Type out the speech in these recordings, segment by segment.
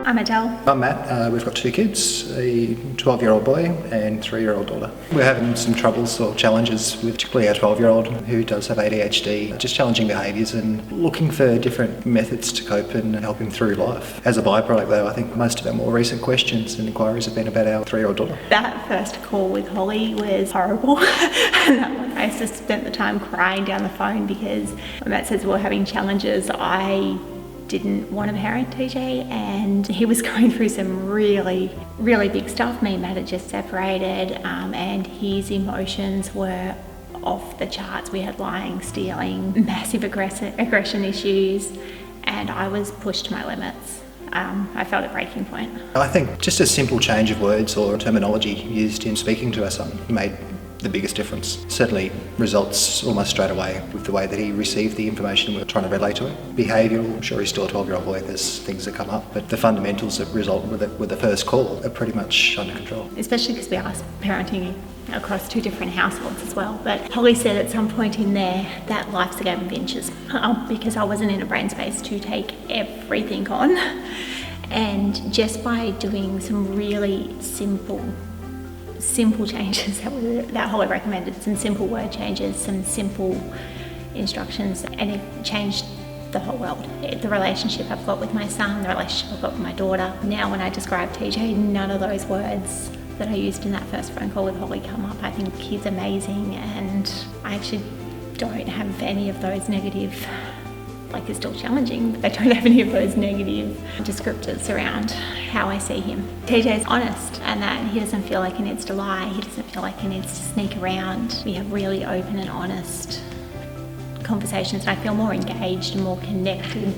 I'm Adele. I'm Matt. We've got 2 kids, a 12-year-old boy and 3-year-old daughter. We're having some troubles or challenges with particularly our 12-year-old who does have ADHD, just challenging behaviours and looking for different methods to cope and help him through life. As a byproduct though, I think most of our more recent questions and inquiries have been about our 3-year-old daughter. That first call with Holly was horrible. And that one, I just spent the time crying down the phone because when Matt says we're having challenges, I didn't want to parent TJ, and he was going through some really big stuff. Me and Matt had just separated, and his emotions were off the charts. We had lying, stealing, massive aggression issues, and I was pushed to my limits. I felt at breaking point. I think just a simple change of words or terminology used in speaking to our son made the biggest difference. Certainly results almost straight away with the way that he received the information we were trying to relay to him. Behavioural, I'm sure he's still a 12-year-old boy, there's things that come up, but the fundamentals that result with the first call are pretty much under control. Especially because we are parenting across 2 different households as well. But Holly said at some point in there that life's a game of inches, because I wasn't in a brain space to take everything on. And just by doing some really simple changes that Holly recommended, some simple word changes, some simple instructions, and it changed the whole world. The relationship I've got with my son, the relationship I've got with my daughter. Now when I describe TJ, none of those words that I used in that first phone call with Holly come up. I think he's amazing, and I actually don't have any of those negative, like it's still challenging, but I don't have any of those negative descriptors around how I see him. TJ's honest, and that he doesn't feel like he needs to lie, he doesn't feel like he needs to sneak around. We have really open and honest conversations, and I feel more engaged and more connected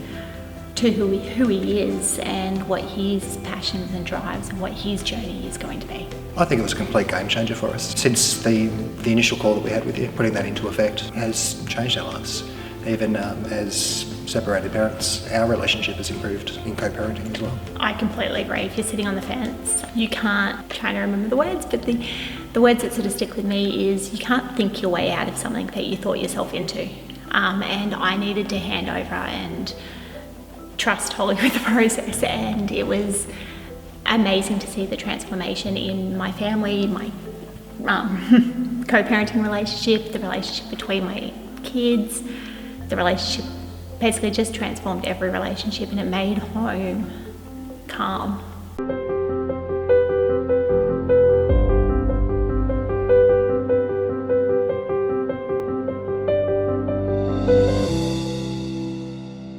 to who he is and what his passions and drives and what his journey is going to be. I think it was a complete game changer for us. Since the initial call that we had with you, putting that into effect has changed our lives. Even as separated parents, our relationship has improved in co-parenting as well. I completely agree. If you're sitting on the fence, you can't, trying to remember the words, but the words that sort of stick with me is you can't think your way out of something that you thought yourself into. And I needed to hand over and trust Holly with the process, and it was amazing to see the transformation in my family, my co-parenting relationship, the relationship between my kids. The relationship basically just transformed every relationship, and it made home calm.